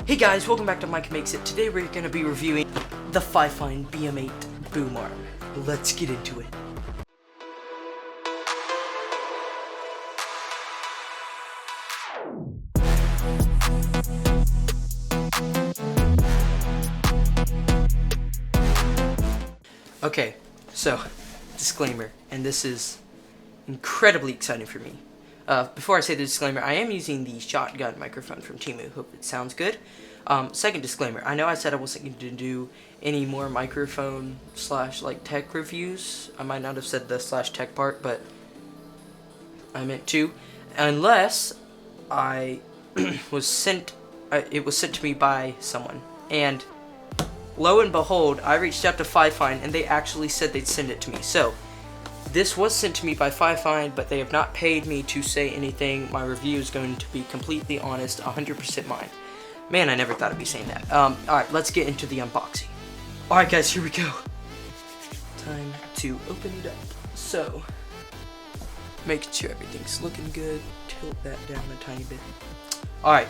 Hey guys, welcome back to Mike Makes It. Today we're going to be reviewing the Fifine BM8 boom arm. Let's get into it. Okay, so disclaimer, and this is incredibly exciting for me. Before I say the disclaimer, I am using the shotgun microphone from Temu. Hope it sounds good. Second disclaimer, I know I said I wasn't going to do any more microphone slash like tech reviews. I might not have said the slash tech part, but I meant to, unless I it was sent to me by someone, and lo and behold, I reached out to Fifine and they actually said they'd send it to me. So this was sent to me by Fifine, but they have not paid me to say anything. My review is going to be completely honest, 100% mine. Man, I never thought I'd be saying that. Alright, let's get into the unboxing. Alright guys, here we go. Time to open it up. So, make sure everything's looking good. Tilt that down a tiny bit. Alright.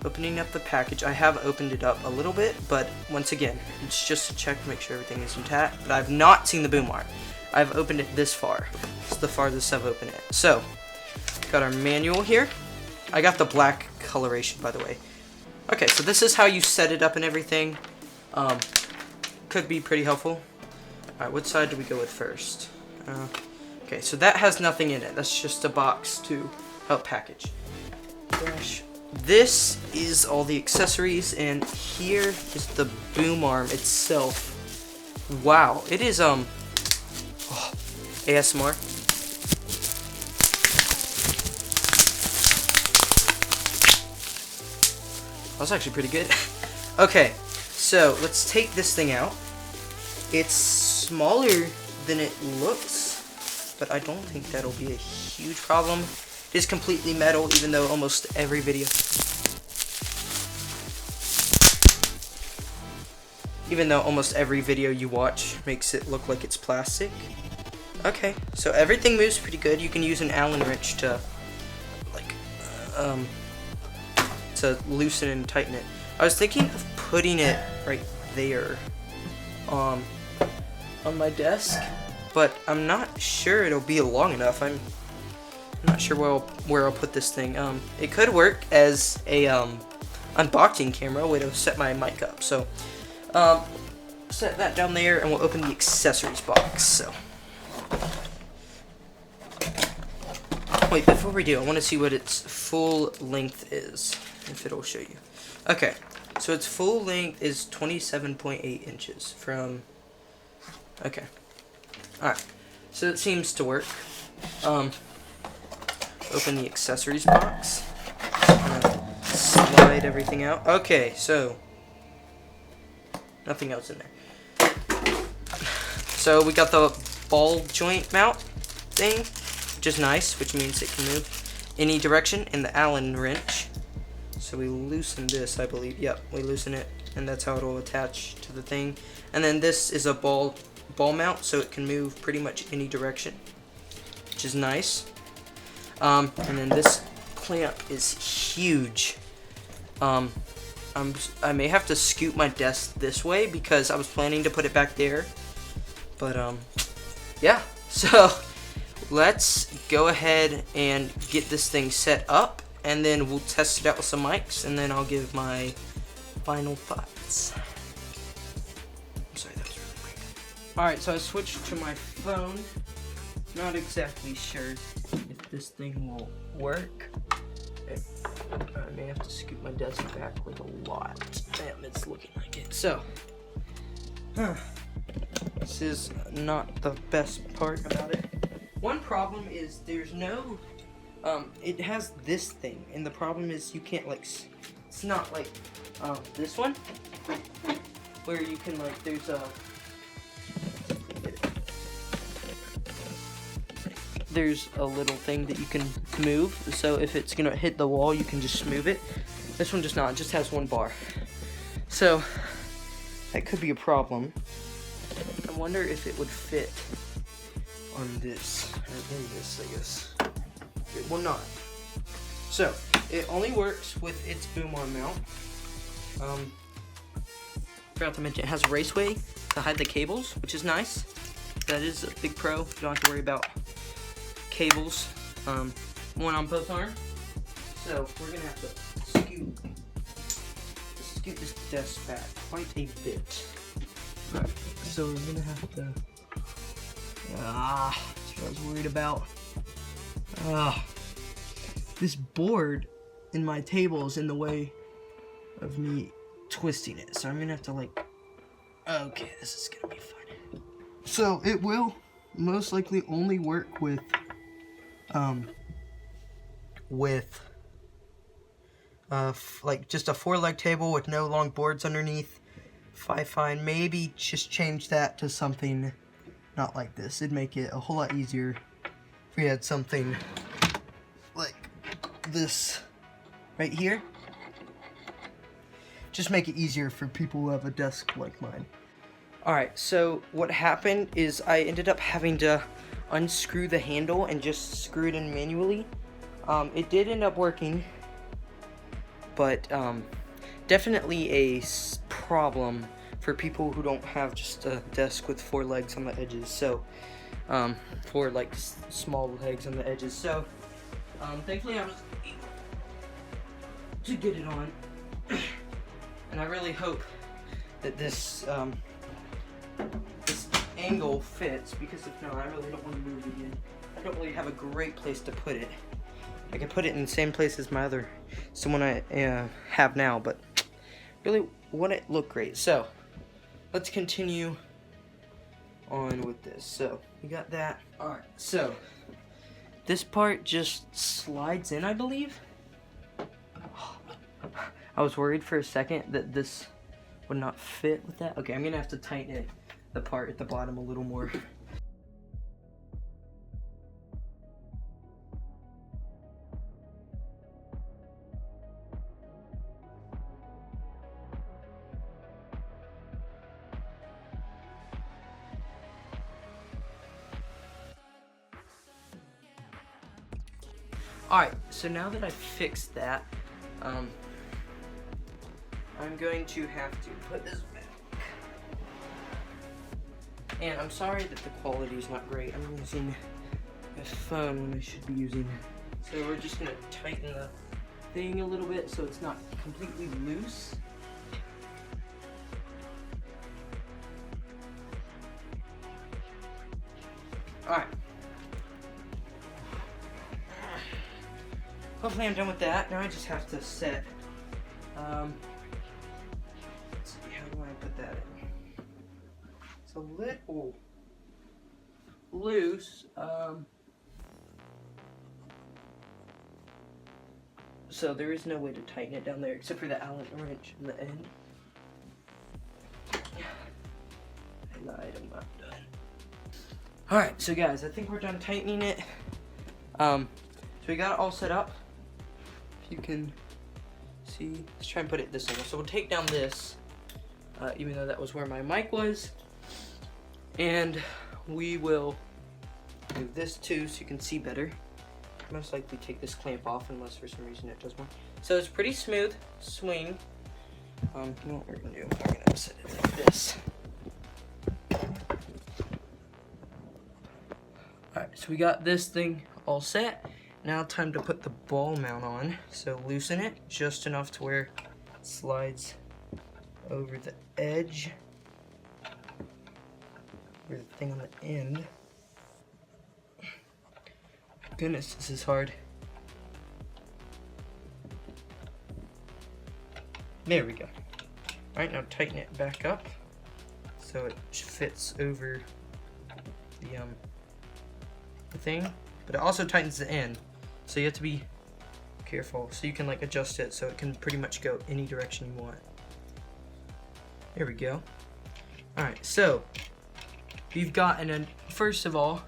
Opening up the package. I have opened it up a little bit, but once again, it's just to check to make sure everything is intact. But I've not seen the boom arm. I've opened it this far. It's the farthest I've opened it. So, got our manual here. I got the black coloration, by the way. Okay, so this is how you set it up and everything. Could be pretty helpful. Alright, what side do we go with first? Okay, so that has nothing in it. That's just a box to help package. Gosh. This is all the accessories, and here is the boom arm itself. Wow, it is, ASMR. That's actually pretty good. Okay, so let's take this thing out. It's smaller than it looks, but I don't think that'll be a huge problem. It is completely metal, even though almost every video you watch makes it look like it's plastic. Okay, so everything moves pretty good. You can use an Allen wrench to, like, to loosen and tighten it. I was thinking of putting it right there, on my desk, but I'm not sure it'll be long enough. I'm not sure where I'll put this thing. It could work as a unboxing camera, way to set my mic up. So, set that down there, and we'll open the accessories box. So. Wait, before we do, I want to see what its full length is, if it'll show you. Okay, so its full length is 27.8 inches from, okay. Alright, so it seems to work. Open the accessories box. Slide everything out. Okay, so, nothing else in there. So we got the ball joint mount thing, which is nice, which means it can move any direction, and the Allen wrench. So we loosen this, I believe. Yep, we loosen it, and that's how it'll attach to the thing. And then this is a ball mount, so it can move pretty much any direction, which is nice. And then this clamp is huge. I may have to scoot my desk this way because I was planning to put it back there. But, yeah, so let's go ahead and get this thing set up, and then we'll test it out with some mics, and then I'll give my final thoughts. I'm sorry, that was really weird. Alright, so I switched to my phone. Not exactly sure if this thing will work. I may have to scoot my desk back like a lot. Damn, it's looking like it. So, this is not the best part about it. One problem is there's no, it has this thing, and the problem is you can't, like, it's not like, this one, where you can, like, there's a little thing that you can move, so if it's gonna hit the wall, you can just move it. This one does not, it just has one bar. So, that could be a problem. I wonder if it would fit on this, or in this, I guess. It will not. So, it only works with its boom arm mount. Forgot to mention, it has a raceway to hide the cables, which is nice. That is a big pro. You don't have to worry about cables, one on both arms. So, we're gonna have to scoot this desk back quite a bit. Alright, so we're gonna have to, that's what I was worried about. This board in my table is in the way of me twisting it, so I'm gonna have to okay, this is gonna be fun. So it will most likely only work with just a 4-leg table with no long boards underneath. Fifine, maybe just change that to something not like this. It'd make it a whole lot easier if we had something like this right here. Just make it easier for people who have a desk like mine. Alright, so what happened is I ended up having to unscrew the handle and just screw it in manually. It did end up working, but definitely a problem for people who don't have just a desk with 4 legs on the edges. So 4 small legs on the edges. So thankfully I was able to get it on, and I really hope that this this angle fits, because if not, I really don't want to move it again. I don't really have a great place to put it. I could put it in the same place as my other, someone I have now, but really want it to look great. So let's continue on with this. So we got that. All right, so this part just slides in, I believe. I was worried for a second that this would not fit with that. Okay, I'm gonna have to tighten it, the part at the bottom, a little more. Alright, so now that I've fixed that, I'm going to have to put this back. And I'm sorry that the quality is not great. I'm using a phone when I should be using. So we're just going to tighten the thing a little bit so it's not completely loose. Alright. Hopefully I'm done with that. Now I just have to set, let's see, how do I put that in? It's a little loose, so there is no way to tighten it down there except for the Allen wrench in the end. I lied, I'm not done. Alright, so guys, I think we're done tightening it. So we got it all set up. If you can see, let's try and put it this way. So we'll take down this, even though that was where my mic was, and we will move this too so you can see better. Most likely take this clamp off unless for some reason it does more. So it's pretty smooth swing. You know what we're gonna do? We're gonna set it like this. Alright, so we got this thing all set. Now time to put the ball mount on. So loosen it just enough to where it slides over the edge, over the thing on the end. Goodness, this is hard. There we go. Alright, now tighten it back up so it fits over the thing, but it also tightens the end. So you have to be careful. So you can adjust it so it can pretty much go any direction you want. There we go. Alright, so you've got first of all,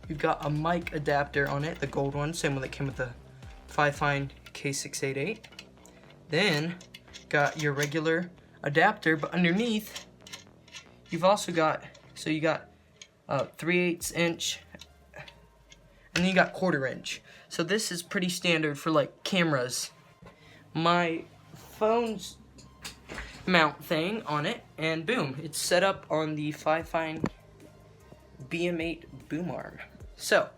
you've got a mic adapter on it, the gold one, same one that came with the Fifine K688. Then got your regular adapter, but underneath you've also got, so you got 3/8 inch, and then you got 1/4 inch. So this is pretty standard for like cameras. My phone's mount thing on it, and boom, it's set up on the Fifine BM8 boom arm. So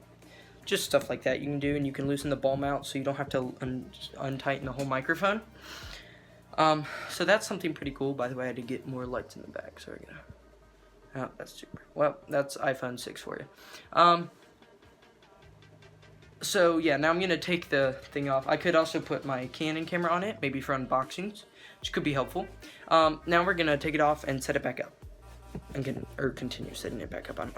just stuff like that you can do, and you can loosen the ball mount so you don't have to untighten the whole microphone. So that's something pretty cool. By the way, I had to get more lights in the back. So we're gonna. Oh, that's super. Well, that's iPhone 6 for you. So yeah, now I'm gonna take the thing off. I could also put my Canon camera on it, maybe for unboxings, which could be helpful. Now we're gonna take it off and set it back up, and continue setting it back up on.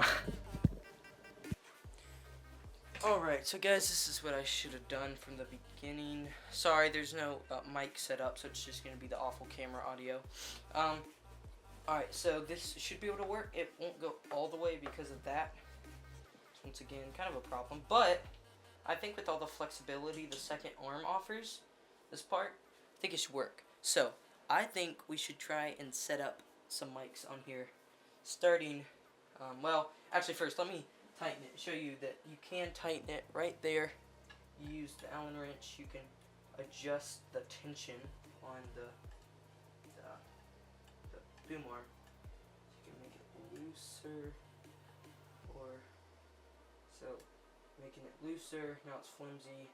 Alright, so guys, this is what I should have done from the beginning. Sorry, there's no mic set up, so it's just going to be the awful camera audio. Alright, so this should be able to work. It won't go all the way because of that. Once again, kind of a problem. But I think with all the flexibility the second arm offers, this part, I think it should work. So I think we should try and set up some mics on here. Starting, well, actually first, let me tighten it, show you that you can tighten it right there. You use the Allen wrench, you can adjust the tension on the boom arm. You can make it looser, or so making it looser, now it's flimsy,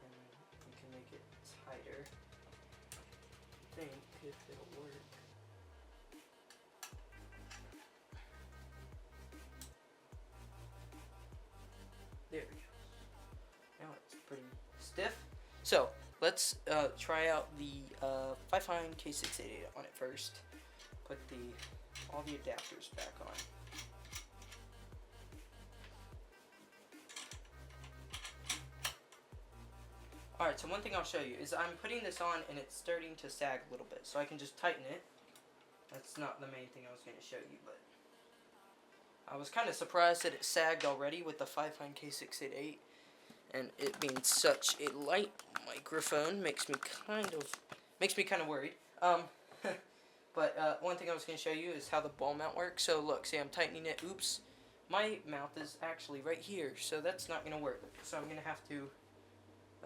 and you can make it tighter. I think if it'll work. There we go. Now it's pretty stiff. So let's try out the Fifine K688 on it first. Put all the adapters back on. Alright, so one thing I'll show you is I'm putting this on and it's starting to sag a little bit. So I can just tighten it. That's not the main thing I was going to show you, but I was kind of surprised that it sagged already with the Fifine K688, and it being such a light microphone makes me kind of worried. But one thing I was going to show you is how the ball mount works. So look, see, I'm tightening it. Oops, my mouth is actually right here, so that's not going to work. So I'm going to have to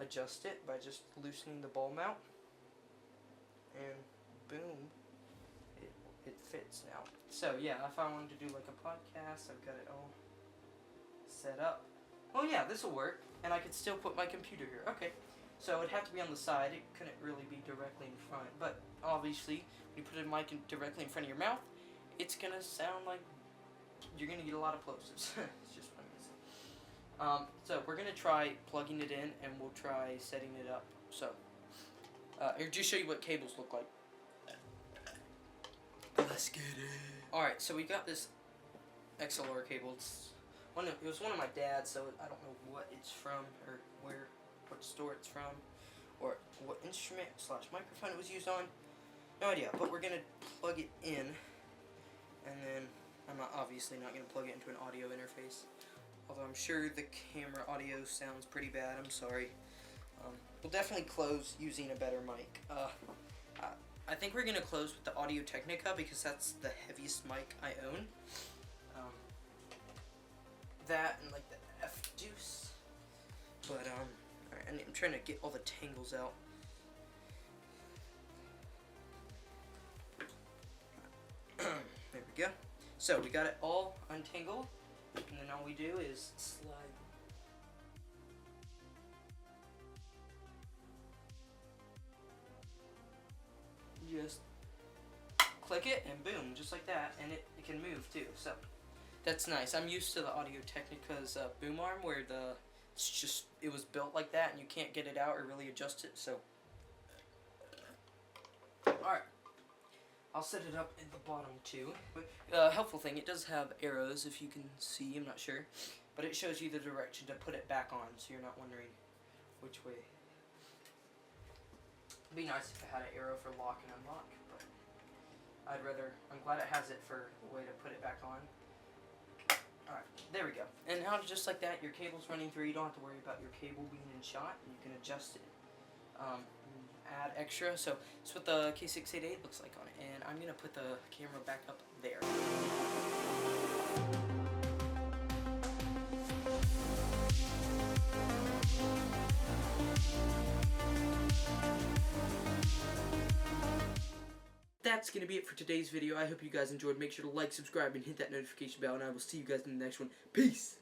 adjust it by just loosening the ball mount, and boom. It fits now. So yeah, if I wanted to do like a podcast, I've got it all set up. Oh yeah, this will work, and I could still put my computer here. Okay, so it'd have to be on the side. It couldn't really be directly in front, but obviously, when you put a mic directly in front of your mouth, it's gonna sound like you're gonna get a lot of plosives. It's just what I'm gonna say. So we're gonna try plugging it in, and we'll try setting it up. So, I'll just show you what cables look like. Let's get it. Alright, so we got this XLR cable. It was one of my dad's, so I don't know what it's from, or what store it's from, or what instrument / microphone it was used on. No idea, but we're going to plug it in, and then I'm obviously not going to plug it into an audio interface, although I'm sure the camera audio sounds pretty bad. I'm sorry. We'll definitely close using a better mic. I think we're going to close with the Audio Technica because that's the heaviest mic I own. That and like the F-Deuce. But, alright, I'm trying to get all the tangles out. There we go. So, we got it all untangled, and then all we do is slide. Just click it and boom, just like that, and it can move too, so that's nice. I'm used to the Audio Technica's boom arm where it was built like that and you can't get it out or really adjust it, so alright, I'll set it up at the bottom too. Helpful thing, it does have arrows, if you can see, I'm not sure, but it shows you the direction to put it back on, so you're not wondering which way. It'd be nice if it had an arrow for lock and unlock, but I'm glad it has it for a way to put it back on. Alright, there we go. And now just like that, your cable's running through, you don't have to worry about your cable being in shot, and you can adjust it. Add extra, so that's what the K688 looks like on it, and I'm going to put the camera back up there. that's going to be it for today's video. I hope you guys enjoyed. Make sure to like, subscribe, and hit that notification bell, and I will see you guys in the next one. Peace!